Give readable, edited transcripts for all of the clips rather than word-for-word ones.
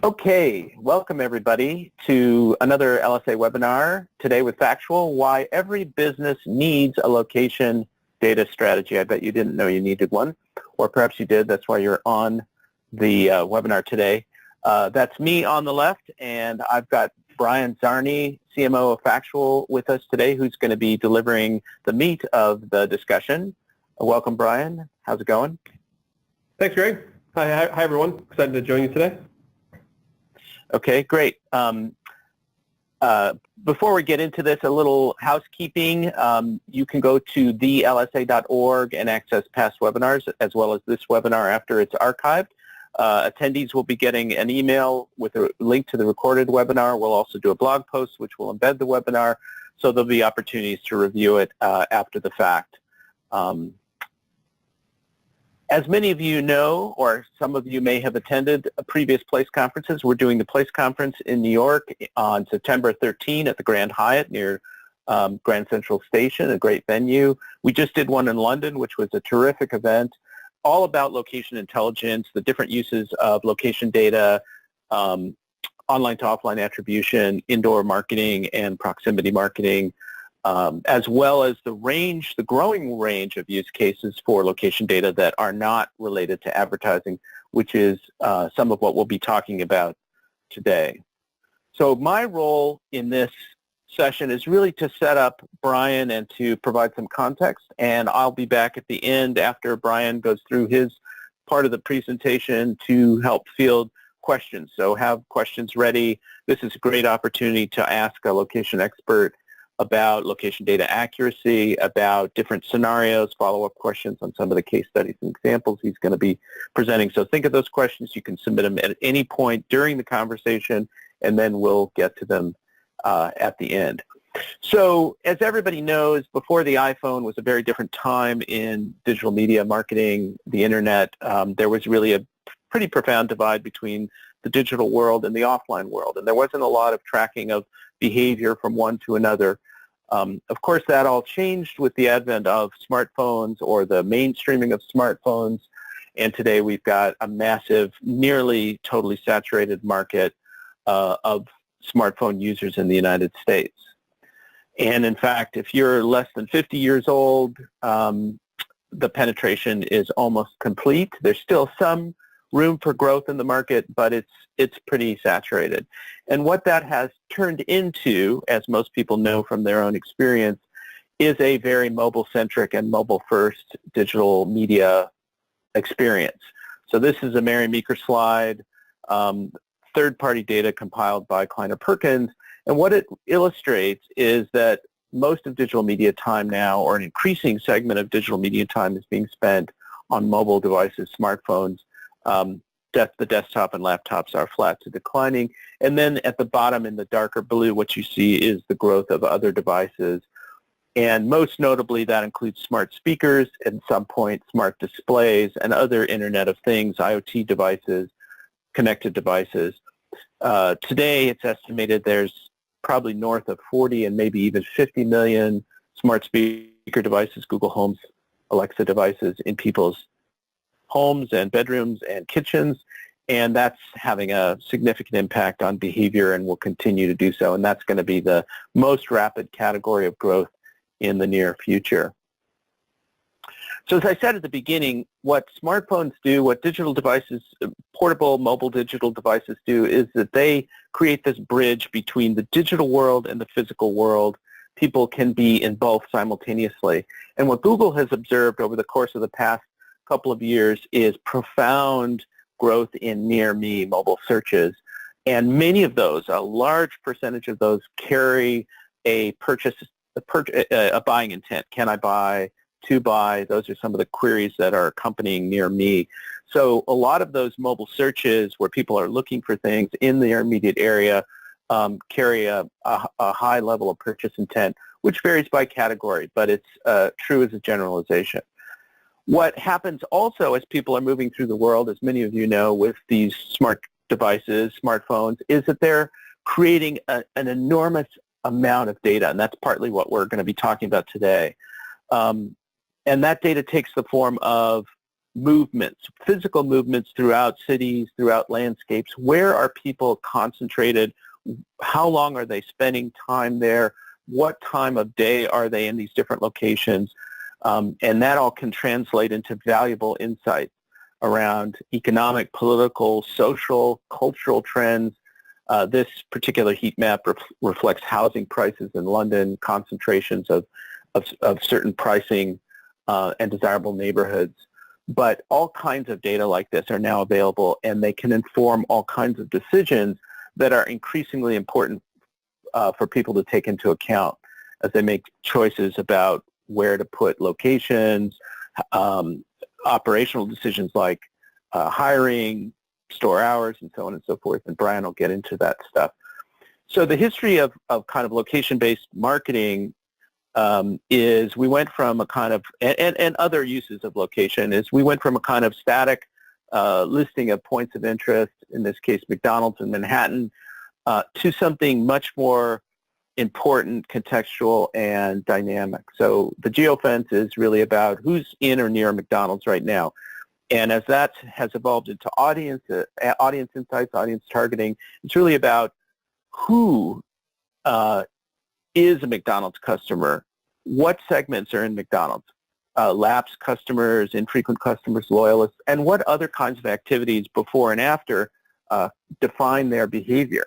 Okay, welcome everybody to another LSA webinar today with Factual, why every business needs a location data strategy. I bet you didn't know you needed one, or perhaps you did. That's why you're on the webinar today. That's me on the left, and I've got Brian Zarni, CMO of Factual, with us today, who's going to be delivering the meat of the discussion. Welcome, Brian. How's it going? Thanks, Greg. Hi everyone. Excited to join you today. Okay, great. Before we get into this, a little housekeeping. You can go to thelsa.org and access past webinars, as well as this webinar after it's archived. Attendees will be getting an email with a link to the recorded webinar. We'll also do a blog post, which will embed the webinar, so there'll be opportunities to review it after the fact. As many of you know, or some of you may have attended previous Place conferences, we're doing the Place conference in New York on September 13 at the Grand Hyatt near Grand Central Station, a great venue. We just did one in London, which was a terrific event, all about location intelligence, the different uses of location data, online to offline attribution, indoor marketing, and proximity marketing, as well as the growing range of use cases for location data that are not related to advertising, which is some of what we'll be talking about today. So my role in this session is really to set up Brian and to provide some context, and I'll be back at the end after Brian goes through his part of the presentation to help field questions. So have questions ready. This is a great opportunity to ask a location expert about location data accuracy, about different scenarios, follow-up questions on some of the case studies and examples he's going to be presenting. So think of those questions. You can submit them at any point during the conversation, and then we'll get to them at the end. So as everybody knows, before the iPhone was a very different time in digital media marketing, the internet. There was really a pretty profound divide between the digital world and the offline world, and there wasn't a lot of tracking of behavior from one to another. Of course, that all changed with the advent of smartphones or the mainstreaming of smartphones, and today we've got a massive, nearly totally saturated market of smartphone users in the United States. And in fact, if you're less than 50 years old, the penetration is almost complete. There's still some room for growth in the market, but it's pretty saturated. And what that has turned into, as most people know from their own experience, is a very mobile-centric and mobile-first digital media experience. So this is a Mary Meeker slide, third-party data compiled by Kleiner Perkins, and what it illustrates is that most of digital media time now, or an increasing segment of digital media time, is being spent on mobile devices, smartphones. The desktop and laptops are flat to declining. And then at the bottom in the darker blue, what you see is the growth of other devices. And most notably, that includes smart speakers, at some point smart displays, and other Internet of Things, IoT devices, connected devices. Today, it's estimated there's probably north of 40 and maybe even 50 million smart speaker devices, Google Homes, Alexa devices in people's homes and bedrooms and kitchens, and that's having a significant impact on behavior and will continue to do so, and that's going to be the most rapid category of growth in the near future. So as I said at the beginning, what smartphones do, what digital devices, portable mobile digital devices do, is that they create this bridge between the digital world and the physical world. People can be in both simultaneously. And what Google has observed over the course of the past couple of years is profound growth in near me mobile searches, and many of those, a large percentage of those, carry a buying intent. Can I buy? To buy? Those are some of the queries that are accompanying near me. So a lot of those mobile searches where people are looking for things in their immediate area carry a high level of purchase intent, which varies by category, but it's true as a generalization. What happens also as people are moving through the world, as many of you know, with these smart devices, smartphones, is that they're creating an enormous amount of data, and that's partly what we're going to be talking about today. And that data takes the form of movements, physical movements throughout cities, throughout landscapes. Where are people concentrated? How long are they spending time there? What time of day are they in these different locations? And that all can translate into valuable insights around economic, political, social, cultural trends. This particular heat map reflects housing prices in London, concentrations of certain pricing and desirable neighborhoods. But all kinds of data like this are now available, and they can inform all kinds of decisions that are increasingly important for people to take into account as they make choices about where to put locations, operational decisions like hiring, store hours, and so on and so forth. And Brian will get into that stuff. So the history of kind of location-based marketing is we went from a kind of, and other uses of location, is we went from a kind of static listing of points of interest, in this case McDonald's in Manhattan, to something much more important, contextual, and dynamic. So the geofence is really about who's in or near McDonald's right now. And as that has evolved into audience insights, audience targeting, it's really about who is a McDonald's customer, what segments are in McDonald's, lapsed customers, infrequent customers, loyalists, and what other kinds of activities before and after define their behavior.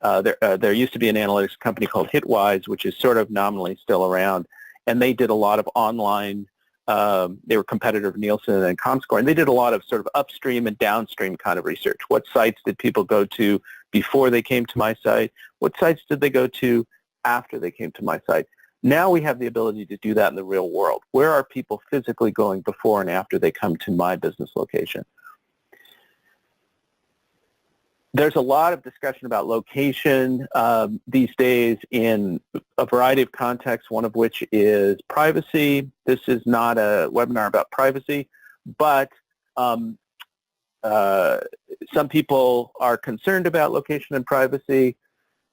There used to be an analytics company called Hitwise, which is sort of nominally still around, and they did a lot of online, they were competitor of Nielsen and Comscore, and they did a lot of sort of upstream and downstream kind of research. What sites did people go to before they came to my site? What sites did they go to after they came to my site? Now we have the ability to do that in the real world. Where are people physically going before and after they come to my business location? There's a lot of discussion about location these days in a variety of contexts, one of which is privacy. This is not a webinar about privacy, but some people are concerned about location and privacy,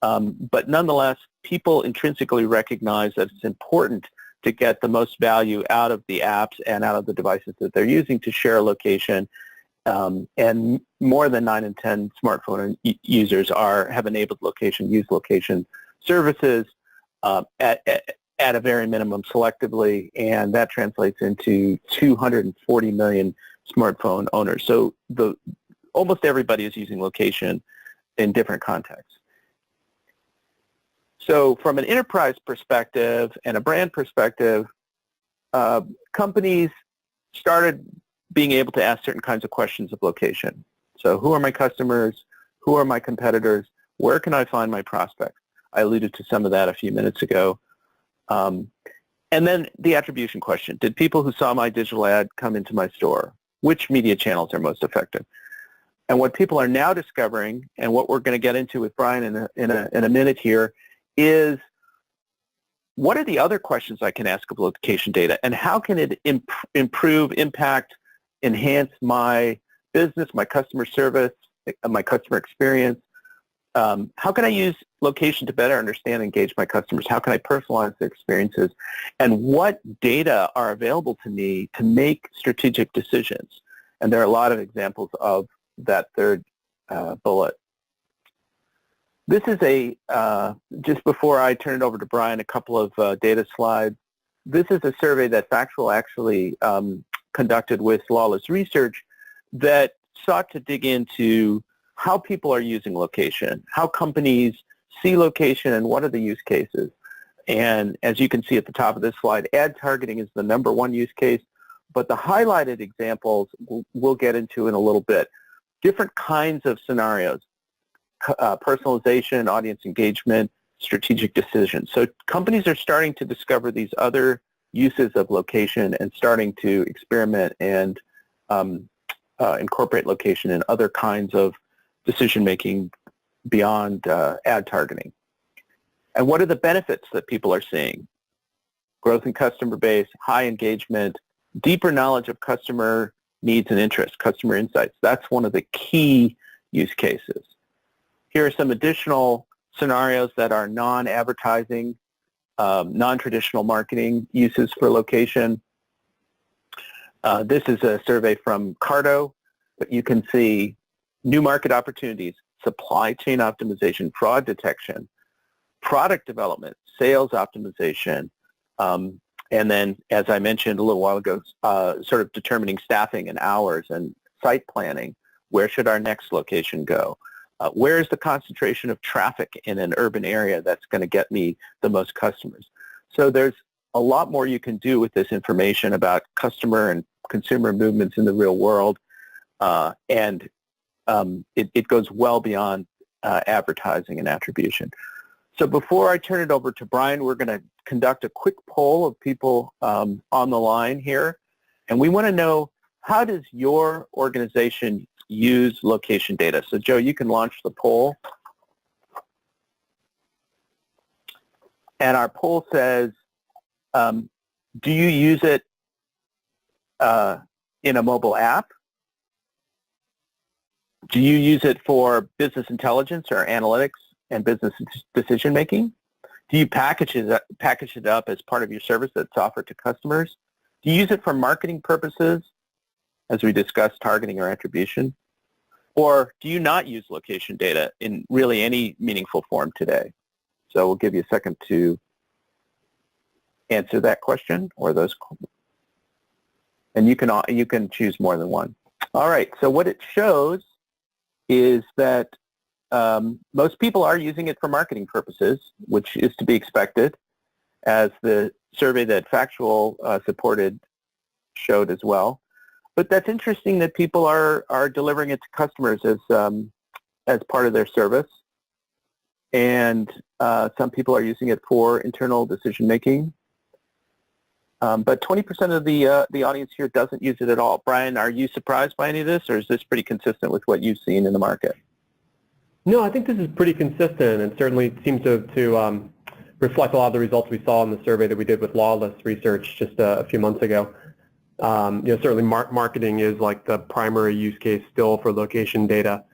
but nonetheless, people intrinsically recognize that it's important to get the most value out of the apps and out of the devices that they're using to share a location. And more than 9 in 10 smartphone users have enabled use location services at a very minimum selectively, and that translates into 240 million smartphone owners. So almost everybody is using location in different contexts. So from an enterprise perspective and a brand perspective, companies started being able to ask certain kinds of questions of location. So who are my customers? Who are my competitors? Where can I find my prospects? I alluded to some of that a few minutes ago. And then the attribution question. Did people who saw my digital ad come into my store? Which media channels are most effective? And what people are now discovering, and what we're going to get into with Brian in a minute here, is what are the other questions I can ask of location data, and how can it improve, impact, enhance my business, my customer service, my customer experience? How can I use location to better understand and engage my customers? How can I personalize their experiences? And what data are available to me to make strategic decisions? And there are a lot of examples of that third bullet. This is just before I turn it over to Brian, a couple of data slides. This is a survey that Factual actually conducted with Lawless Research that sought to dig into how people are using location, how companies see location, and what are the use cases. And as you can see at the top of this slide, ad targeting is the #1 use case, but the highlighted examples we'll get into in a little bit. Different kinds of scenarios, personalization, audience engagement, strategic decisions. So companies are starting to discover these other uses of location and starting to experiment and incorporate location in other kinds of decision-making beyond ad targeting. And what are the benefits that people are seeing? Growth in customer base, high engagement, deeper knowledge of customer needs and interests, customer insights. That's one of the key use cases. Here are some additional scenarios that are non-advertising, non-traditional marketing uses for location. This is a survey from Cardo, but you can see new market opportunities, supply chain optimization, fraud detection, product development, sales optimization, and then, as I mentioned a little while ago, sort of determining staffing and hours and site planning. Where should our next location go? Where is the concentration of traffic in an urban area that's going to get me the most customers? So there's a lot more you can do with this information about customer and consumer movements in the real world, and it goes well beyond advertising and attribution. So before I turn it over to Brian, we're going to conduct a quick poll of people on the line here, and we want to know, how does your organization use location data? So Joe, you can launch the poll. And our poll says, do you use it in a mobile app? Do you use it for business intelligence or analytics and business decision making? Do you package it up as part of your service that's offered to customers? Do you use it for marketing purposes, as we discussed, targeting or attribution? Or do you not use location data in really any meaningful form today? So we'll give you a second to answer that question, or those, and you can choose more than one. All right, so what it shows is that most people are using it for marketing purposes, which is to be expected, as the survey that Factual supported showed as well. But that's interesting that people are delivering it to customers as part of their service, and some people are using it for internal decision making. But 20% of the audience here doesn't use it at all. Brian, are you surprised by any of this, or is this pretty consistent with what you've seen in the market? No, I think this is pretty consistent, and certainly seems to reflect a lot of the results we saw in the survey that we did with Lawless Research just a few months ago. Certainly marketing is like the primary use case still for location data,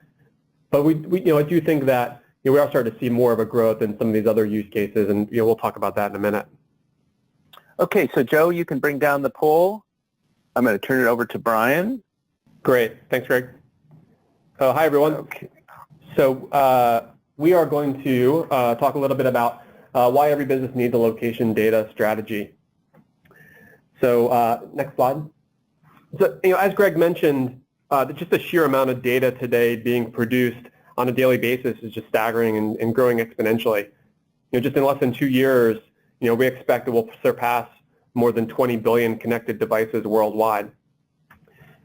but we I do think that we are starting to see more of a growth in some of these other use cases, and we'll talk about that in a minute. Okay, so Joe, you can bring down the poll. I'm going to turn it over to Brian. Great, thanks, Greg. Hi, everyone. Okay. So we are going to talk a little bit about why every business needs a location data strategy. So next slide. So as Greg mentioned, just the sheer amount of data today being produced on a daily basis is just staggering and growing exponentially. Just in less than 2 years, we expect it will surpass more than 20 billion connected devices worldwide.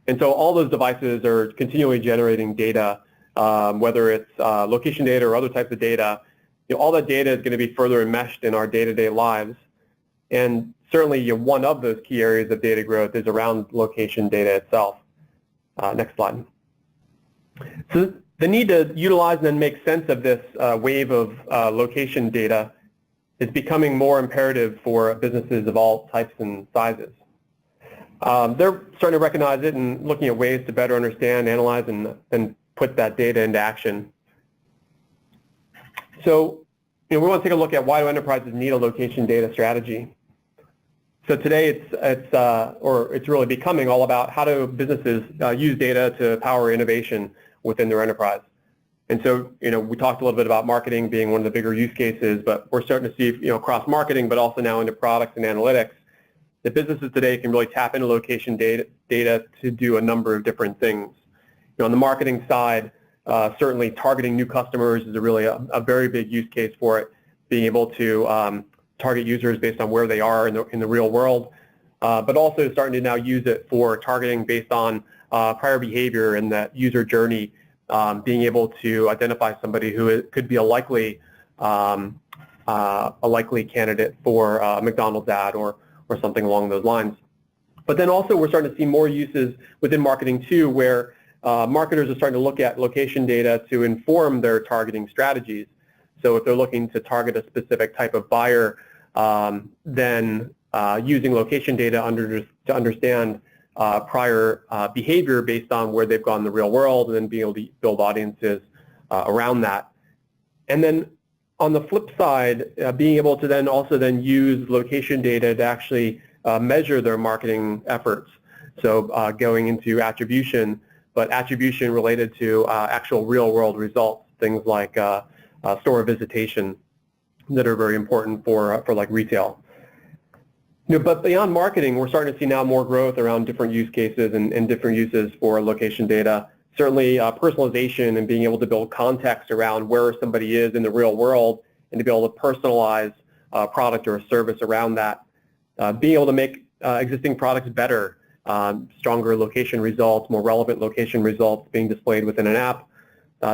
And so all those devices are continually generating data, whether it's location data or other types of data. All that data is going to be further enmeshed in our day-to-day lives. And certainly one of those key areas of data growth is around location data itself. Next slide. So the need to utilize and then make sense of this wave of location data is becoming more imperative for businesses of all types and sizes. They're starting to recognize it and looking at ways to better understand, analyze, and put that data into action. So we want to take a look at why do enterprises need a location data strategy. So today it's really becoming all about how do businesses use data to power innovation within their enterprise. And so, we talked a little bit about marketing being one of the bigger use cases, but we're starting to see, across marketing, but also now into products and analytics, that businesses today can really tap into location data to do a number of different things. On the marketing side, certainly targeting new customers is a very big use case for it, being able to target users based on where they are in the real world, but also starting to now use it for targeting based on prior behavior and that user journey, being able to identify somebody who could be a likely candidate for a McDonald's ad or something along those lines. But then also we're starting to see more uses within marketing too, where marketers are starting to look at location data to inform their targeting strategies. So if they're looking to target a specific type of buyer, then using location data to understand prior behavior based on where they've gone in the real world, and then being able to build audiences around that. And then on the flip side, being able to then also use location data to actually measure their marketing efforts. So going into attribution, but attribution related to actual real-world results, things like store visitation that are very important for like retail. But beyond marketing, we're starting to see now more growth around different use cases and different uses for location data. Certainly personalization and being able to build context around where somebody is in the real world and to be able to personalize a product or a service around that. Being able to make existing products better, stronger location results, more relevant location results being displayed within an app.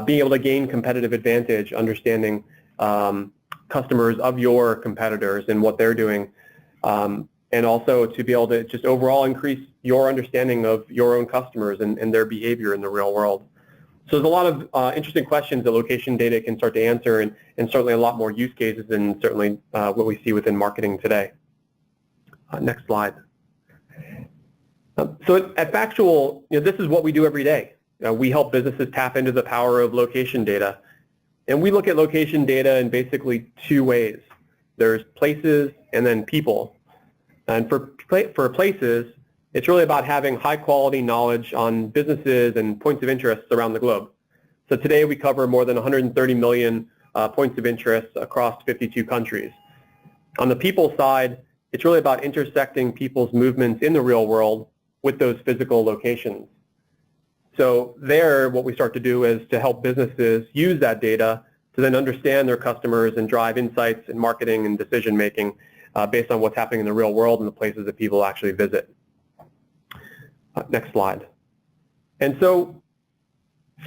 Being able to gain competitive advantage, understanding customers of your competitors and what they're doing. And also to be able to just overall increase your understanding of your own customers and their behavior in the real world. So there's a lot of interesting questions that location data can start to answer, and certainly a lot more use cases than certainly what we see within marketing today. Next slide. So at Factual, this is what we do every day. We help businesses tap into the power of location data. And we look at location data in basically two ways. There's places and then people. And for places, it's really about having high quality knowledge on businesses and points of interest around the globe. So today we cover more than 130 million points of interest across 52 countries. On the people side, it's really about intersecting people's movements in the real world with those physical locations. So there, what we start to do is to help businesses use that data to then understand their customers and drive insights in marketing and decision making based on what's happening in the real world and the places that people actually visit. Next slide. And so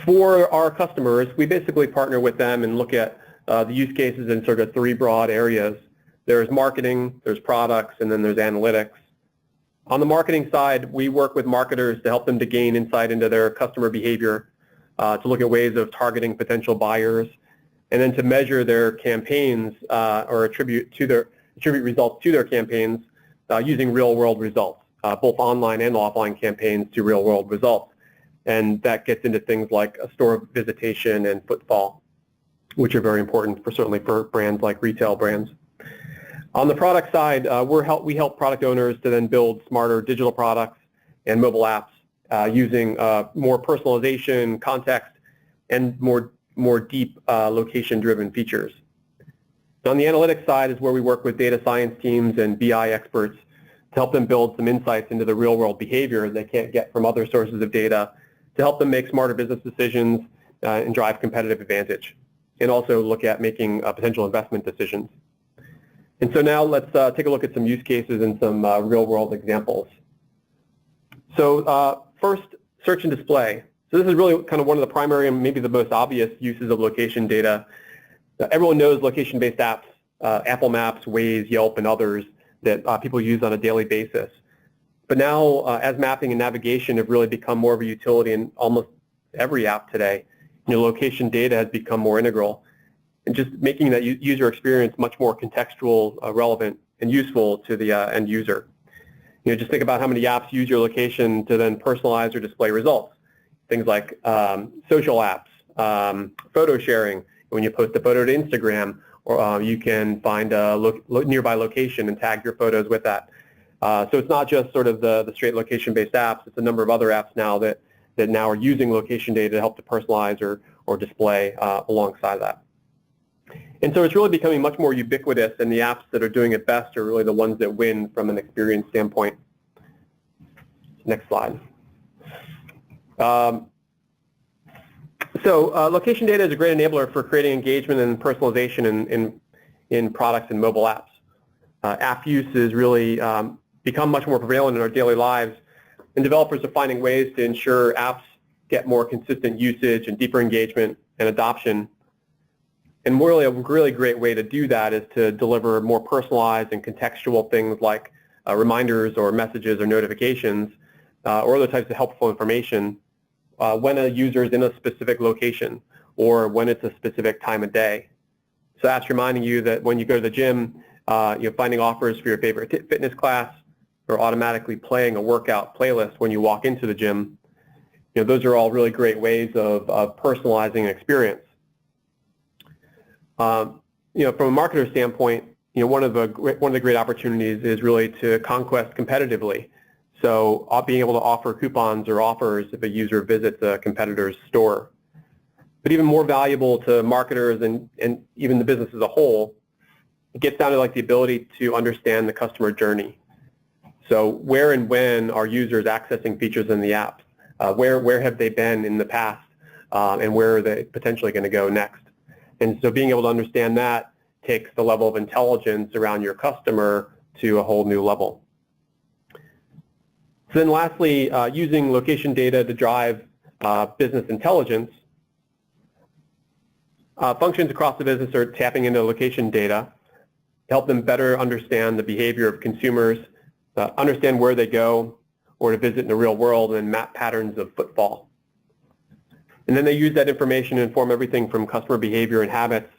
for our customers, we basically partner with them and look at the use cases in sort of three broad areas. There's marketing, there's products, and then there's analytics. On the marketing side, we work with marketers to help them to gain insight into their customer behavior, to look at ways of targeting potential buyers, and then to measure their campaigns or attribute results to their campaigns using real-world results, both online and offline campaigns to real-world results. And that gets into things like store visitation and footfall, which are very important certainly for brands like retail brands. On the product side, we help product owners to then build smarter digital products and mobile apps using more personalization, context, and more deep location-driven features. On the analytics side is where we work with data science teams and BI experts to help them build some insights into the real-world behavior they can't get from other sources of data to help them make smarter business decisions and drive competitive advantage, and also look at making potential investment decisions. And so now let's take a look at some use cases and some real-world examples. So first, search and display. So this is really kind of one of the primary and maybe the most obvious uses of location data. Everyone knows location-based apps, Apple Maps, Waze, Yelp, and others that people use on a daily basis. But now, as mapping and navigation have really become more of a utility in almost every app today, location data has become more integral, and just making that user experience much more contextual, relevant, and useful to the end user. Just think about how many apps use your location to then personalize or display results. Things like social apps, photo sharing. When you post a photo to Instagram, or you can find a nearby location and tag your photos with that. So it's not just sort of the straight location-based apps. It's a number of other apps now that now are using location data to help to personalize or display alongside that. And so it's really becoming much more ubiquitous, and the apps that are doing it best are really the ones that win from an experience standpoint. Next slide. So location data is a great enabler for creating engagement and personalization in products and mobile apps. App use has really become much more prevalent in our daily lives, and developers are finding ways to ensure apps get more consistent usage and deeper engagement and adoption. And really a really great way to do that is to deliver more personalized and contextual things like reminders or messages or notifications or other types of helpful information when a user is in a specific location or when it's a specific time of day. So that's reminding you that when you go to the gym, you're finding offers for your favorite fitness class or automatically playing a workout playlist when you walk into the gym. Those are all really great ways of personalizing an experience. From a marketer standpoint, one of the great opportunities is really to conquest competitively. So being able to offer coupons or offers if a user visits a competitor's store. But even more valuable to marketers and even the business as a whole, it gets down to like the ability to understand the customer journey. So where and when are users accessing features in the app? Where have they been in the past? And where are they potentially going to go next? And so being able to understand that takes the level of intelligence around your customer to a whole new level. So then lastly, using location data to drive business intelligence. Functions across the business are tapping into location data to help them better understand the behavior of consumers, understand where they go or to visit in the real world, and map patterns of footfall. And then they use that information to inform everything from customer behavior and habits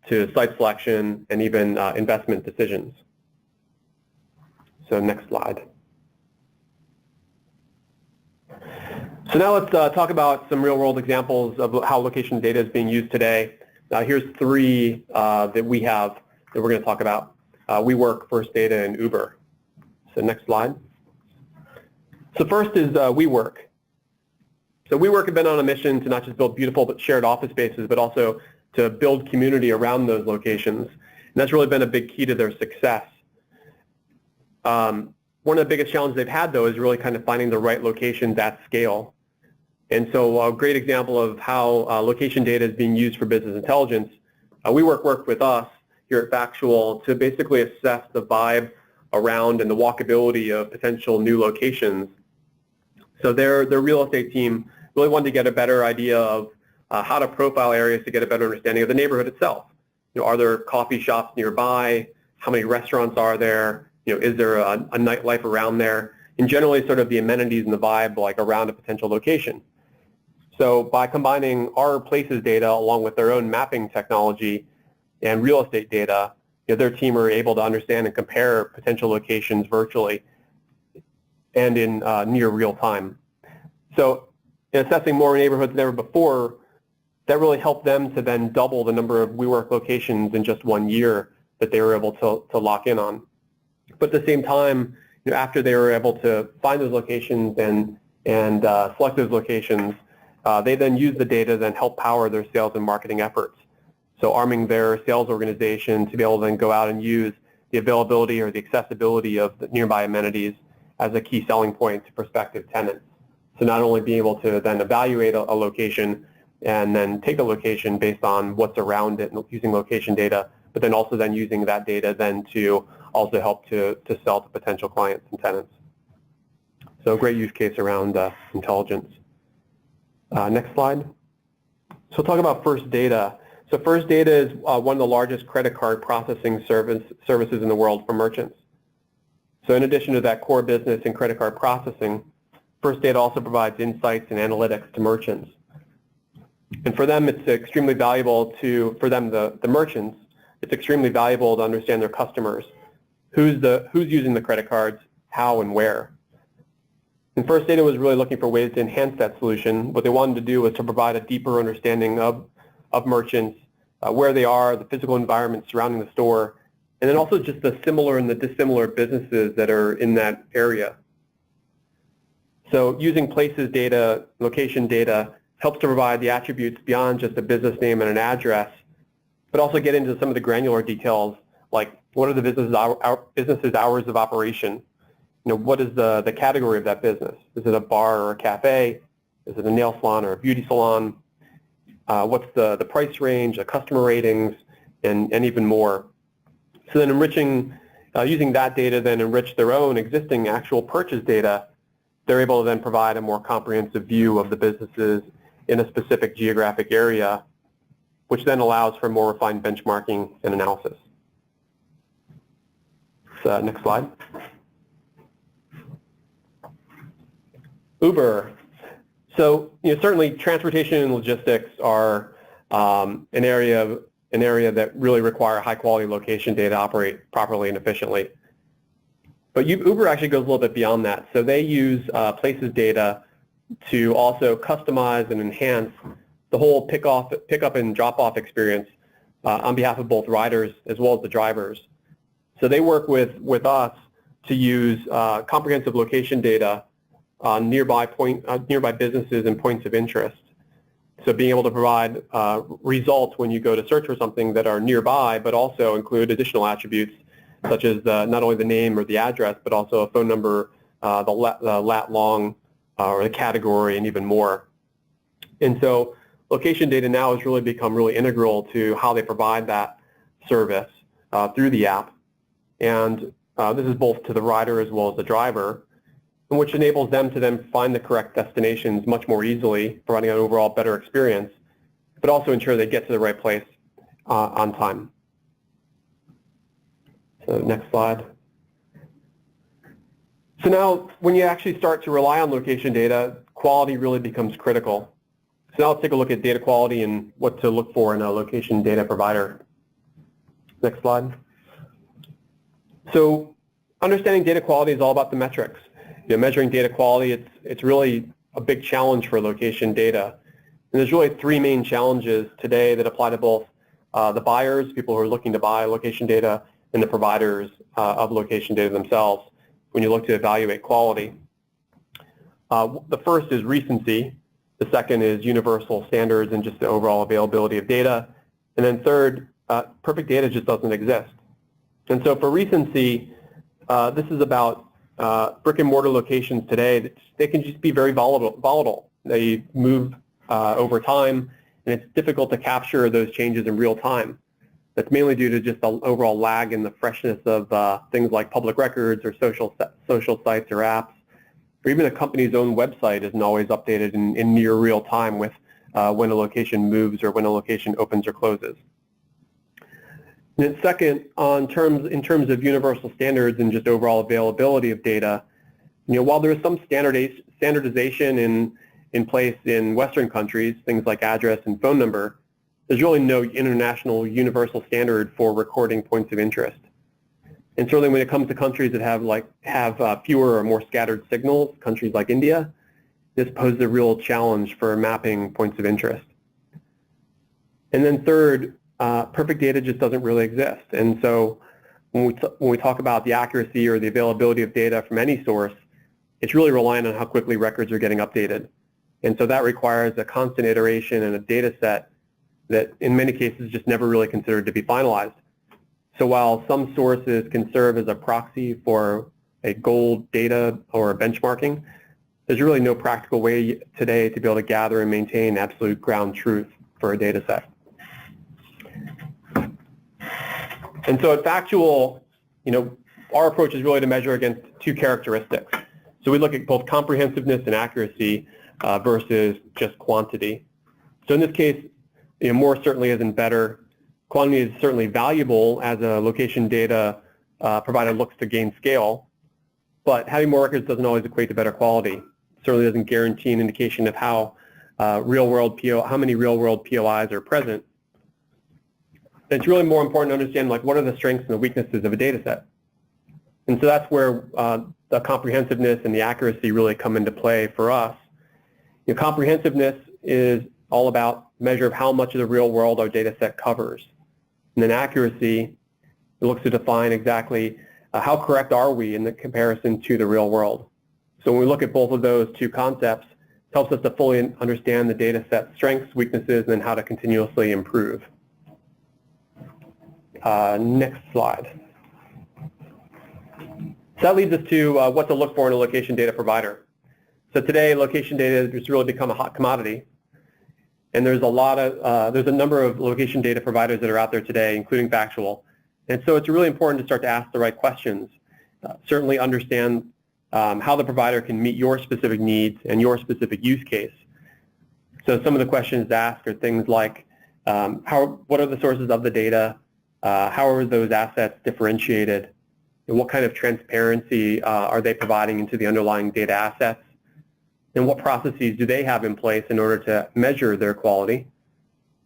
to site selection and even investment decisions. So next slide. So now let's talk about some real-world examples of how location data is being used today. Here's three that we have that we're going to talk about. WeWork, First Data, and Uber. So next slide. So first is WeWork. So WeWork have been on a mission to not just build beautiful but shared office spaces, but also to build community around those locations. And that's really been a big key to their success. One of the biggest challenges they've had, though, is really kind of finding the right locations at scale. And so a great example of how location data is being used for business intelligence, WeWork worked with us here at Factual to basically assess the vibe around and the walkability of potential new locations. So their real estate team really wanted to get a better idea of how to profile areas to get a better understanding of the neighborhood itself. Are there coffee shops nearby? How many restaurants are there? Is there a nightlife around there? And generally sort of the amenities and the vibe like around a potential location. So by combining our Places data along with their own mapping technology and real estate data, their team are able to understand and compare potential locations virtually and in near real time. So in assessing more neighborhoods than ever before, that really helped them to then double the number of WeWork locations in just 1 year that they were able to lock in on. But at the same time, after they were able to find those locations and select those locations, they then use the data to then help power their sales and marketing efforts. So arming their sales organization to be able to then go out and use the availability or the accessibility of the nearby amenities as a key selling point to prospective tenants. So not only being able to then evaluate a location and then take a location based on what's around it and using location data, but then also then using that data then to also help to sell to potential clients and tenants. So a great use case around intelligence. Next slide. So we'll talk about First Data. So First Data is one of the largest credit card processing services in the world for merchants. So in addition to that core business and credit card processing, First Data also provides insights and analytics to merchants. And for them, it's extremely valuable the merchants, it's extremely valuable to understand their customers. Who's using the credit cards, how and where. And First Data was really looking for ways to enhance that solution. What they wanted to do was to provide a deeper understanding of merchants, where they are, the physical environment surrounding the store, and then also just the similar and the dissimilar businesses that are in that area. So using Places data, location data, helps to provide the attributes beyond just a business name and an address, but also get into some of the granular details, like what are the business's hours of operation? What is the category of that business? Is it a bar or a cafe? Is it a nail salon or a beauty salon? What's the price range, the customer ratings, and even more. So then using that data then enrich their own existing actual purchase data, they're able to then provide a more comprehensive view of the businesses in a specific geographic area, which then allows for more refined benchmarking and analysis. So, next slide. Uber. So certainly transportation and logistics are an area that really require high quality location data to operate properly and efficiently. But Uber actually goes a little bit beyond that. So they use Places data to also customize and enhance the whole pickup and drop-off experience on behalf of both riders as well as the drivers. So they work with us to use comprehensive location data on nearby businesses and points of interest. So being able to provide results when you go to search for something that are nearby, but also include additional attributes such as not only the name or the address, but also a phone number, the lat long, or the category, and even more. And so location data now has really become really integral to how they provide that service through the app. And this is both to the rider as well as the driver, which enables them to then find the correct destinations much more easily, providing an overall better experience, but also ensure they get to the right place on time. So next slide. So now when you actually start to rely on location data, quality really becomes critical. So now let's take a look at data quality and what to look for in a location data provider. Next slide. So understanding data quality is all about the metrics. Measuring data quality, it's really a big challenge for location data. And there's really three main challenges today that apply to both the buyers, people who are looking to buy location data, and the providers of location data themselves when you look to evaluate quality. The first is recency. The second is universal standards and just the overall availability of data. And then third, perfect data just doesn't exist. And so for recency, this is about brick and mortar locations today. They can just be very volatile. They move over time, and it's difficult to capture those changes in real time. That's mainly due to just the overall lag in the freshness of things like public records or social sites or apps, or even a company's own website isn't always updated in near real time with when a location moves or when a location opens or closes. And then second, in terms of universal standards and just overall availability of data, while there is some standardization in place in Western countries, things like address and phone number, there's really no international universal standard for recording points of interest. And certainly when it comes to countries that have fewer or more scattered signals, countries like India, this poses a real challenge for mapping points of interest. And then third, perfect data just doesn't really exist. And so when we talk about the accuracy or the availability of data from any source, it's really reliant on how quickly records are getting updated. And so that requires a constant iteration and a data set that in many cases just never really considered to be finalized. So while some sources can serve as a proxy for a gold data or benchmarking, there's really no practical way today to be able to gather and maintain absolute ground truth for a data set. And so at Factual, our approach is really to measure against two characteristics. So we look at both comprehensiveness and accuracy versus just quantity. So in this case, more certainly isn't better. Quantity is certainly valuable as a location data provider looks to gain scale, but having more records doesn't always equate to better quality. It certainly doesn't guarantee an indication of how many real-world POIs are present. It's really more important to understand what are the strengths and the weaknesses of a data set. And so that's where the comprehensiveness and the accuracy really come into play for us. Comprehensiveness is all about measure of how much of the real world our data set covers. And then accuracy, it looks to define exactly how correct are we in the comparison to the real world. So when we look at both of those two concepts, it helps us to fully understand the data set strengths, weaknesses, and then how to continuously improve. Next slide. So that leads us to what to look for in a location data provider. So today, location data has really become a hot commodity. And there's a number of location data providers that are out there today, including Factual. And so it's really important to start to ask the right questions. Certainly understand how the provider can meet your specific needs and your specific use case. So some of the questions to ask are things like, what are the sources of the data? How are those assets differentiated? And what kind of transparency are they providing into the underlying data assets? And what processes do they have in place in order to measure their quality?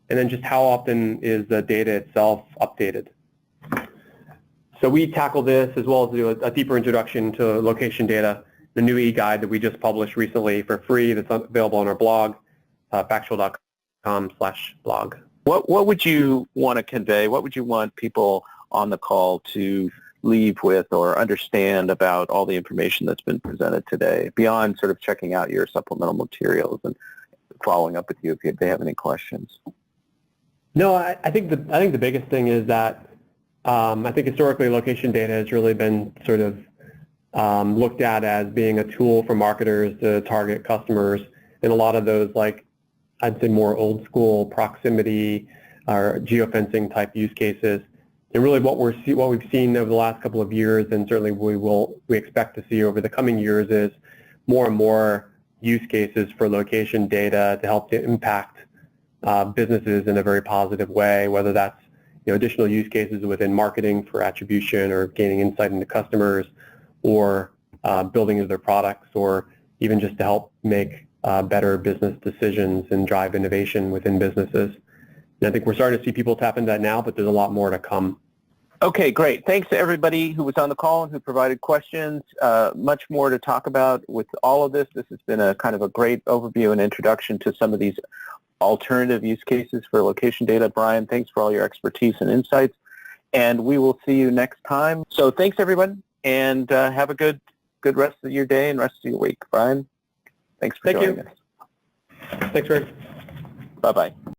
And then just how often is the data itself updated? So we tackle this as well as do a deeper introduction to location data, the new e-guide that we just published recently for free that's available on our blog, factual.com/blog. What would you want to convey? What would you want people on the call to leave with or understand about all the information that's been presented today, beyond sort of checking out your supplemental materials and following up with you if they have any questions? No, I think the biggest thing is that I think historically location data has really been sort of looked at as being a tool for marketers to target customers in a lot of those, like, I'd say more old school proximity or geofencing type use cases. And really what we've seen over the last couple of years, and certainly we expect to see over the coming years, is more and more use cases for location data to help to impact businesses in a very positive way, whether that's additional use cases within marketing for attribution or gaining insight into customers, or building into their products, or even just to help make better business decisions and drive innovation within businesses. And I think we're starting to see people tap into that now, but there's a lot more to come. Okay, great. Thanks to everybody who was on the call and who provided questions. Much more to talk about with all of this. This has been a kind of a great overview and introduction to some of these alternative use cases for location data. Brian, thanks for all your expertise and insights. And we will see you next time. So thanks, everyone, and have a good rest of your day and rest of your week. Brian, thanks for joining us. Thanks, Greg. Bye-bye.